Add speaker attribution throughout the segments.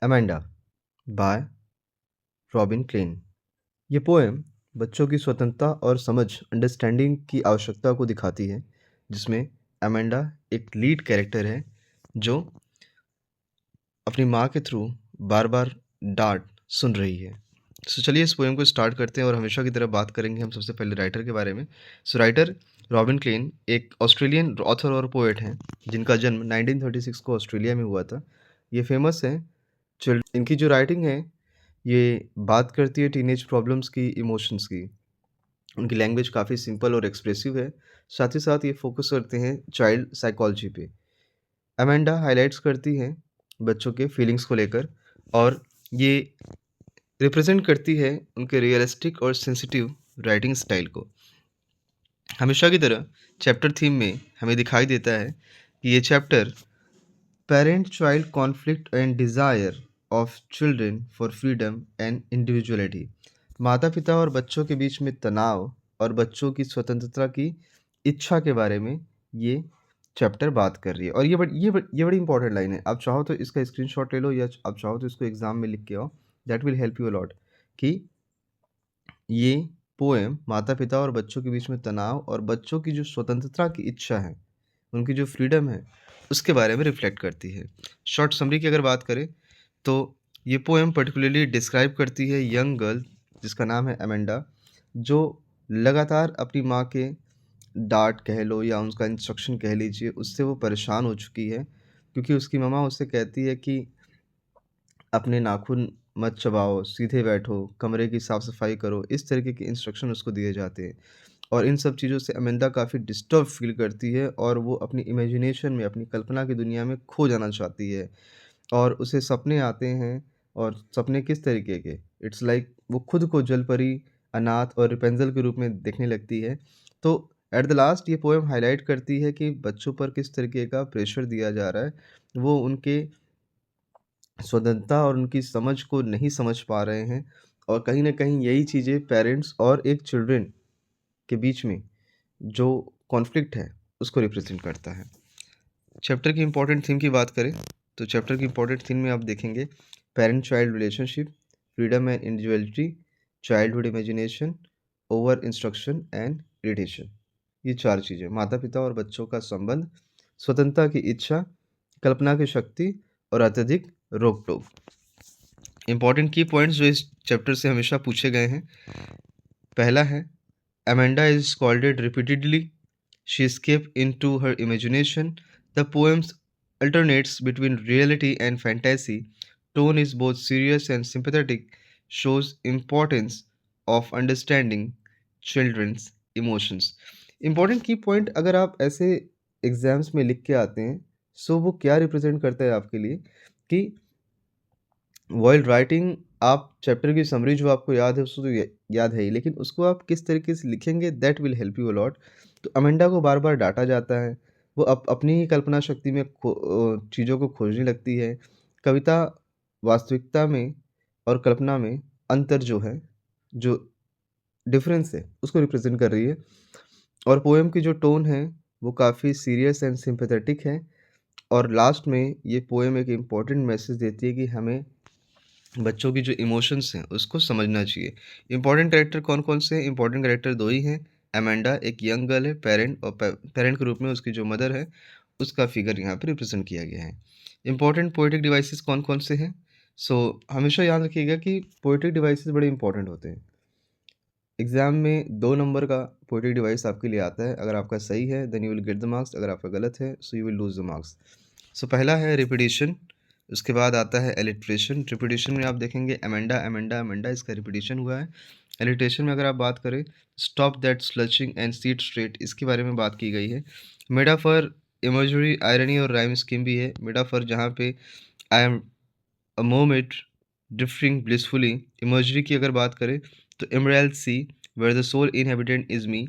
Speaker 1: Amanda by Robin Klein. ये poem बच्चों की स्वतंत्रता और समझ अंडरस्टैंडिंग की आवश्यकता को दिखाती है, जिसमें अमेंडा एक लीड कैरेक्टर है जो अपनी माँ के थ्रू बार बार डांट सुन रही है। सो चलिए इस पोएम को स्टार्ट करते हैं और हमेशा की तरह बात करेंगे हम सबसे पहले राइटर के बारे में। सो राइटर रॉबिन क्लेन एक ऑस्ट्रेलियन ऑथर और पोएट हैं जिनका जन्म 1936 को ऑस्ट्रेलिया में हुआ था। ये फेमस हैं इनकी जो राइटिंग है ये बात करती है टीनेज प्रॉब्लम्स की, इमोशंस की। उनकी लैंग्वेज काफ़ी सिंपल और एक्सप्रेसिव है। साथ ही साथ ये फोकस करते हैं चाइल्ड साइकोलॉजी पे। अमेंडा हाइलाइट्स करती हैं बच्चों के फीलिंग्स को लेकर और ये रिप्रेजेंट करती है उनके रियलिस्टिक और सेंसिटिव राइटिंग स्टाइल को। हमेशा की तरह चैप्टर थीम में हमें दिखाई देता है कि ये chapter parent child conflict and desire of children for freedom and individuality. माता पिता और बच्चों के बीच में तनाव और बच्चों की स्वतंत्रता की इच्छा के बारे में ये चैप्टर बात कर रही है। और ये बड़ी इंपॉर्टेंट लाइन है। आप चाहो तो इसका स्क्रीनशॉट ले लो या आप चाहो तो इसको एग्जाम में लिख के आओ। That will help you a lot कि ये पोएम माता पिता और बच्चों के बीच में तनाव और बच्चों की जो स्वतंत्रता की इच्छा है, उनकी जो फ्रीडम है, उसके बारे में रिफ्लेक्ट करती है। शॉर्ट समरी की अगर बात करें तो ये पोएम पर्टिकुलरली डिस्क्राइब करती है यंग गर्ल जिसका नाम है अमेंडा, जो लगातार अपनी माँ के डांट कह लो या उसका इंस्ट्रक्शन कह लीजिए, उससे वो परेशान हो चुकी है क्योंकि उसकी मम्मा उससे कहती है कि अपने नाखून मत चबाओ, सीधे बैठो, कमरे की साफ-सफाई करो, इस तरीके के इंस्ट्रक्शन उसको दिए जाते हैं। और इन सब चीज़ों से अमेंदा काफ़ी डिस्टर्ब फ़ील करती है और वो अपनी इमेजिनेशन में, अपनी कल्पना की दुनिया में खो जाना चाहती है। और उसे सपने आते हैं और सपने किस तरीके के? इट्स लाइक वो खुद को जलपरी, अनाथ और रेपुंज़ेल के रूप में देखने लगती है। तो एट द लास्ट ये पोएम हाइलाइट करती है कि बच्चों पर किस तरीके का प्रेशर दिया जा रहा है। वो उनके स्वतंत्रता और उनकी समझ को नहीं समझ पा रहे हैं और कहीं न कहीं यही चीज़ें पेरेंट्स और एक चिल्ड्रन के बीच में जो कॉन्फ्लिक्ट है, उसको रिप्रेज़ेंट करता है। चैप्टर की इम्पोर्टेंट थीम की बात करें, तो चैप्टर की इम्पोर्टेंट थीम में आप देखेंगे parent child relationship, freedom and individuality, childhood imagination, over instruction and irritation. ये 4 चीज़ें, माता-पिता और बच्चों का संबंध, स्वतंत्रता की इच्छा, कल्पना की शक्ति और अत्यधिक रोक-टोक। इम्पोर्टेंट की पॉइंट्स जो इस चैप्टर से हमेशा पूछे गए हैं। पहला है, Amanda is scolded repeatedly, she escaped into her imagination. The poem alternates between reality and fantasy. Tone is both serious and sympathetic, shows importance of understanding children's emotions. Important की पॉइंट अगर आप ऐसे एग्जाम्स में लिख के आते हैं, सो वो क्या रिप्रेजेंट करता है आपके लिए कि व्हाइल राइटिंग आप चैप्टर की समरी जो आपको याद है उसको तो याद है ही, लेकिन उसको आप किस तरीके से लिखेंगे that will help you a lot. तो अमेंडा को बार बार डांटा जाता है, वो अपनी ही कल्पना शक्ति में चीज़ों को खोजने लगती है। कविता वास्तविकता में और कल्पना में अंतर जो है, जो डिफरेंस है, उसको रिप्रेजेंट कर रही है। और पोएम की जो टोन है वो काफ़ी सीरियस एंड सिंपैथेटिक है। और लास्ट में ये पोएम एक इम्पॉर्टेंट मैसेज देती है कि हमें बच्चों की जो इमोशंस हैं उसको समझना चाहिए। इंपॉर्टेंट कैरेक्टर कौन-कौन से हैं? इंपॉर्टेंट कैरेक्टर 2 ही हैं। अमेंडा एक यंग गर्ल है, पेरेंट और पेरेंट के रूप में उसकी जो मदर है, उसका फिगर यहाँ पे रिप्रेज़ेंट किया गया है। इंपॉर्टेंट पोएटिक डिवाइसेस कौन-कौन से हैं? हमेशा याद रखिएगा कि पोएटिक डिवाइसेस बड़े इंपॉर्टेंट होते हैं। एग्ज़ाम में 2 नंबर का पोएटिक डिवाइस आपके लिए आता है। अगर आपका सही है then you will get the marks, अगर आपका गलत है so you will lose the marks. पहला है रिपिटिशन, उसके बाद आता है एलिट्रेशन। रिपिटिशन में आप देखेंगे अमेंडा, अमेंडा, अमेंडा, इसका रिपिटिशन हुआ है। एलिट्रेशन में अगर आप बात करें stop that slouching and sit straight, इसके बारे में बात की गई है। मेटाफर, इमेजरी, आयरनी और राइम स्कीम भी है। मेटाफर जहाँ पे I am a moment drifting blissfully. Imagery की अगर बात करें तो emerald sea where the sole inhabitant is me.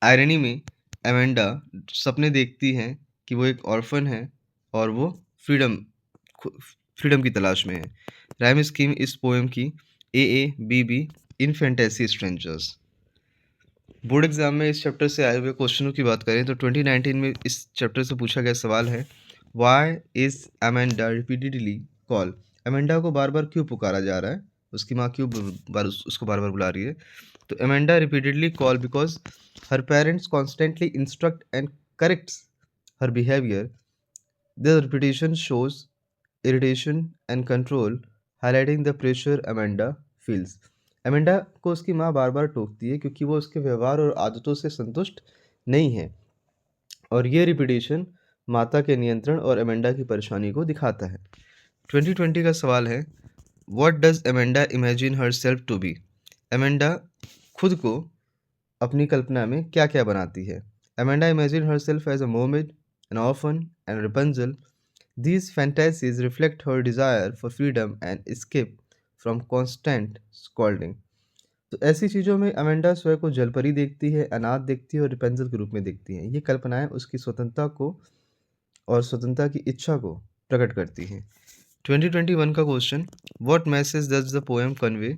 Speaker 1: Irony में अमेंडा सपने देखती हैं कि वो एक ऑर्फन है और वो फ्रीडम फ्रीडम की तलाश में है। राइम स्कीम इस पोएम की be in fantasy strangers. Board exam में इस चैप्टर से आए हुए क्वेश्चनों की बात करें तो 2019 में इस चैप्टर से पूछा गया सवाल है, why is Amanda repeatedly call Amanda को बार बार क्यों पुकारा जा रहा है, उसकी माँ क्यों उसको बार बार बुला रही है। तो Amanda repeatedly call because her parents constantly instruct and corrects her behaviour. The repetition shows irritation and control, highlighting the pressure Amanda feels. Amanda को उसकी माँ बार बार टोकती है क्योंकि वो उसके व्यवहार और आदतों से संतुष्ट नहीं है, और ये रिपीटेशन माता के नियंत्रण और अमेंडा की परेशानी को दिखाता है। 2020 का सवाल है, what does Amanda imagine her self to be. Amanda खुद को अपनी कल्पना में क्या क्या बनाती है। Amanda imagine her self as a mermaid, an orphan and Rapunzel. These fantasies reflect her desire for freedom and escape from constant scolding. तो ऐसी चीज़ों में अमेंडा स्वयं को जलपरी देखती है, अनाथ देखती है और रिपेंजल के रूप में देखती है। ये कल्पनाएं उसकी स्वतंत्रता को और स्वतंत्रता की इच्छा को प्रकट करती हैं। 2021 का question, what message does the poem convey.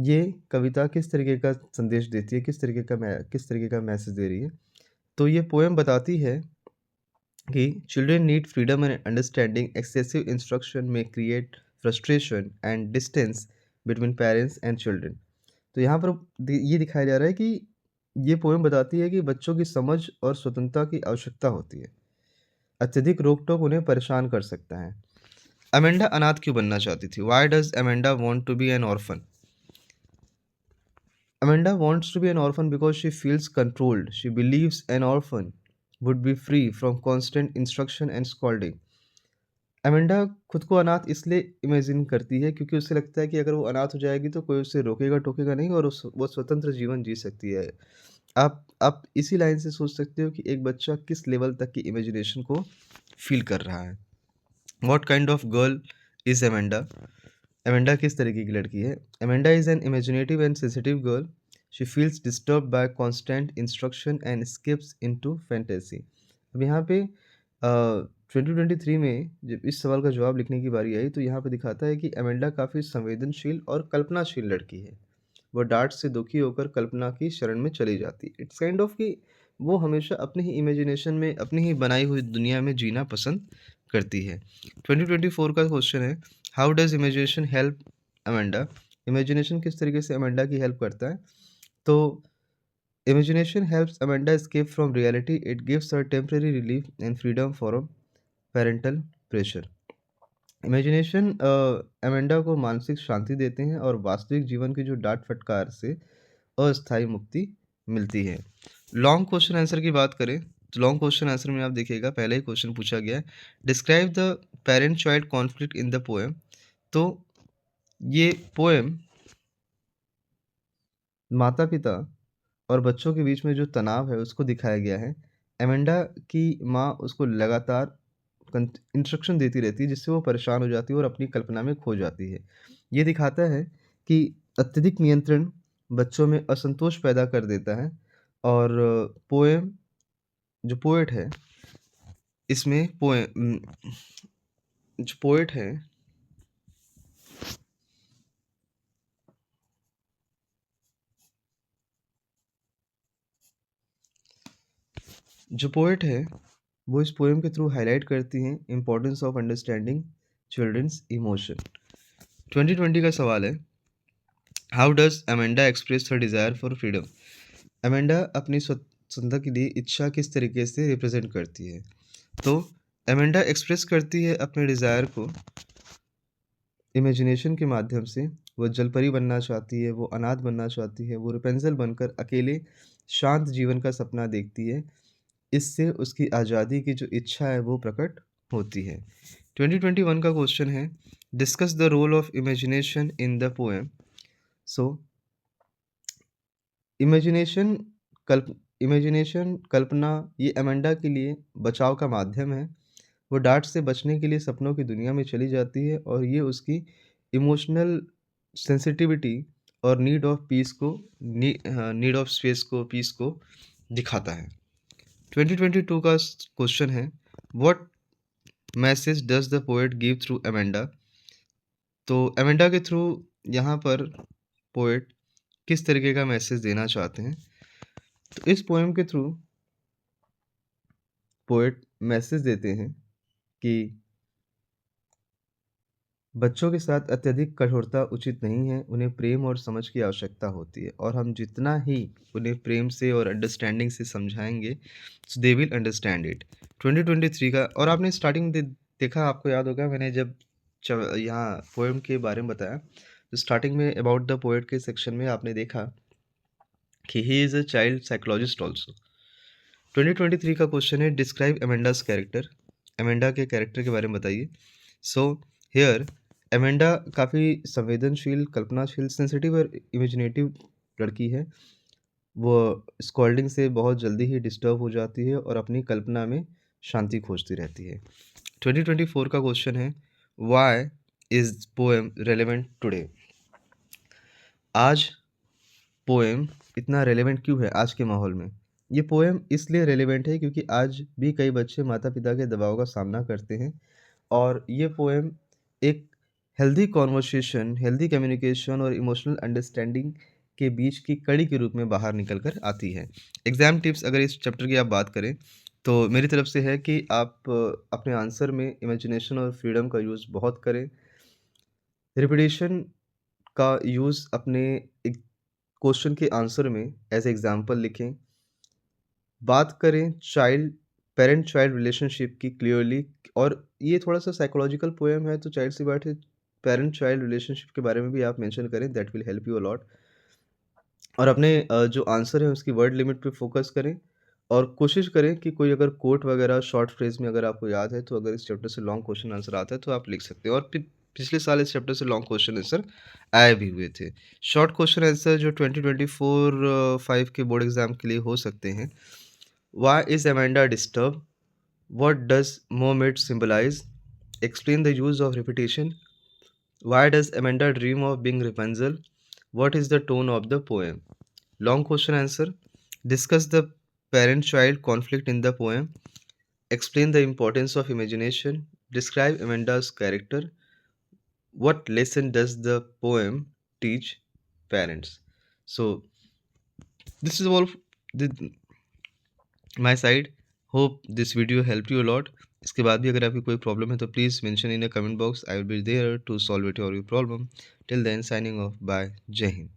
Speaker 1: ये कविता किस तरीके का संदेश देती है, किस तरीके का मैसेज दे रही है। तो ये पोएम बताती है कि children need freedom and understanding. Excessive instruction may create frustration and distance between parents and children. तो यहाँ पर ये दिखाया जा रहा है कि ये पोएम बताती है कि बच्चों की समझ और स्वतंत्रता की आवश्यकता होती है। अत्यधिक रोक टोक उन्हें परेशान कर सकता है। अमेंडा अनाथ क्यों बनना चाहती थी। Why does Amanda want to be an orphan. Amanda wants to be an orphan because she feels controlled. She believes an orphan would be free from constant instruction and scolding. Amanda खुद को अनाथ इसलिए imagine करती है क्योंकि उसे लगता है कि अगर वो अनाथ हो जाएगी तो कोई उसे रोकेगा टोकेगा नहीं और वो स्वतंत्र जीवन जी सकती है। आप इसी लाइन से सोच सकते हो कि एक बच्चा किस लेवल तक की इमेजिनेशन को फील कर रहा है। What kind of girl is Amanda. Amanda किस तरीके की लड़की है। Amanda is an imaginative and sensitive girl. She feels disturb by constant instruction and skips into fantasy. अब यहाँ पे 2023 में जब इस सवाल का जवाब लिखने की बारी आई तो यहाँ पे दिखाता है कि अमेंडा काफ़ी संवेदनशील और कल्पनाशील लड़की है। वो डार्ट से दुखी होकर कल्पना की शरण में चली जाती है। इट्स काइंड ऑफ कि वो हमेशा अपनी ही इमेजिनेशन में, अपनी ही बनाई हुई दुनिया में जीना पसंद करती है। 2024 का क्वेश्चन है, how does imagination help Amanda. Imagination किस तरीके से अमेंडा की हेल्प करता है। तो imagination helps Amanda escape from reality. It gives her temporary relief and freedom from parental pressure. Imagination Amanda को मानसिक शांति देते हैं और वास्तविक जीवन की जो डांट फटकार से अस्थायी मुक्ति मिलती है। लॉन्ग क्वेश्चन आंसर की बात करें तो लॉन्ग क्वेश्चन आंसर में आप देखिएगा पहले ही क्वेश्चन पूछा गया है, describe the parent child conflict in the poem. तो ये पोएम माता पिता और बच्चों के बीच में जो तनाव है उसको दिखाया गया है। अमेंडा की माँ उसको लगातार इंस्ट्रक्शन देती रहती है जिससे वो परेशान हो जाती है और अपनी कल्पना में खो जाती है। ये दिखाता है कि अत्यधिक नियंत्रण बच्चों में असंतोष पैदा कर देता है। और पोएम जो पोएट है इसमें जो पोएट है वो इस पोएम के थ्रू हाईलाइट करती हैं importance of understanding children's emotion. 2020 का सवाल है, how does Amanda express her desire for freedom. Amanda अपनी स्वतंत्रता के लिए इच्छा किस तरीके से रिप्रेजेंट करती है। तो अमेंडा एक्सप्रेस करती है अपने डिज़ायर को इमेजिनेशन के माध्यम से। वो जलपरी बनना चाहती है, वो अनाथ बनना चाहती है, वो रेपेंजल बनकर अकेले शांत जीवन का सपना देखती है। इससे उसकी आज़ादी की जो इच्छा है वो प्रकट होती है। 2021 का क्वेश्चन है, discuss the role of imagination in the poem. So imagination कल्पना ये अमेंडा के लिए बचाव का माध्यम है। वो डार्ट से बचने के लिए सपनों की दुनिया में चली जाती है और ये उसकी इमोशनल सेंसिटिविटी और नीड ऑफ स्पेस को, पीस को दिखाता है। 2022 का क्वेश्चन है, what message does the poet give through Amanda. तो अमेंडा के थ्रू यहाँ पर पोएट किस तरीके का मैसेज देना चाहते हैं। तो इस पोएम के थ्रू पोएट मैसेज देते हैं कि बच्चों के साथ अत्यधिक कठोरता उचित नहीं है, उन्हें प्रेम और समझ की आवश्यकता होती है और हम जितना ही उन्हें प्रेम से और अंडरस्टैंडिंग से समझाएँगे, सो दे विल अंडरस्टैंड इट। 2023 का और आपने स्टार्टिंग में देखा आपको याद होगा मैंने जब यहाँ पोएम के बारे में बताया, तो स्टार्टिंग में अबाउट द पोएट के सेक्शन में आपने देखा कि he is a child psychologist also. 2023 का क्वेश्चन है डिस्क्राइब अमेंडास कैरेक्टर। अमेंडा के कैरेक्टर के बारे में बताइए। सो हियर अमेंडा काफ़ी संवेदनशील, कल्पनाशील, सेंसिटिव और इमेजिनेटिव लड़की है। वो स्कॉल्डिंग से बहुत जल्दी ही डिस्टर्ब हो जाती है और अपनी कल्पना में शांति खोजती रहती है। 2024 का क्वेश्चन है why is poem relevant today? आज पोएम इतना रेलेवेंट क्यों है आज के माहौल में? ये पोएम इसलिए रेलेवेंट है क्योंकि आज भी कई बच्चे माता-पिता के दबाव का सामना करते हैं और ये पोएम एक हेल्दी कन्वर्सेशन, हेल्दी कम्युनिकेशन और इमोशनल अंडरस्टैंडिंग के बीच की कड़ी के रूप में बाहर निकल कर आती है। एग्ज़ाम टिप्स अगर इस चैप्टर की आप बात करें, तो मेरी तरफ से है कि आप अपने आंसर में इमेजिनेशन और फ्रीडम का यूज़ बहुत करें। रिपिटिशन का यूज़ अपने एक क्वेश्चन के आंसर में एज़ एग्ज़ाम्पल लिखें। बात करें पेरेंट चाइल्ड रिलेशनशिप की क्लियरली और ये थोड़ा-सा साइकोलॉजिकल पोएम है तो ज़ाहिर सी बात है पेरेंट चाइल्ड रिलेशनशिप के बारे में भी आप मेंशन करें that will help you a lot और अपने जो आंसर है उसकी वर्ड लिमिट पे फ़ोकस करें और कोशिश करें कि कोई अगर कोट वगैरह शॉर्ट फ्रेज़ में अगर आपको याद है तो अगर इस चैप्टर से लॉन्ग क्वेश्चन आंसर आता है तो आप लिख सकते हैं और पिछले साल इस चैप्टर से लॉन्ग क्वेश्चन आंसर आए भी हुए थे। शॉर्ट क्वेश्चन आंसर जो 2024 5 के बोर्ड एग्ज़ाम के लिए हो सकते हैं। Why is Amanda disturbed? What does Mohammed symbolize? Explain the use of repetition. Why does Amanda dream of being Rapunzel? What is the tone of the poem? Long question answer. Discuss the parent-child conflict in the poem. Explain the importance of imagination. Describe Amanda's character. What lesson does the poem teach parents? So this is all the, my side. Hope this video helped you a lot. इसके बाद भी अगर आपकी कोई problem है तो please mention in a comment box I will be there to solve it your problem till then signing off bye जय हिंद।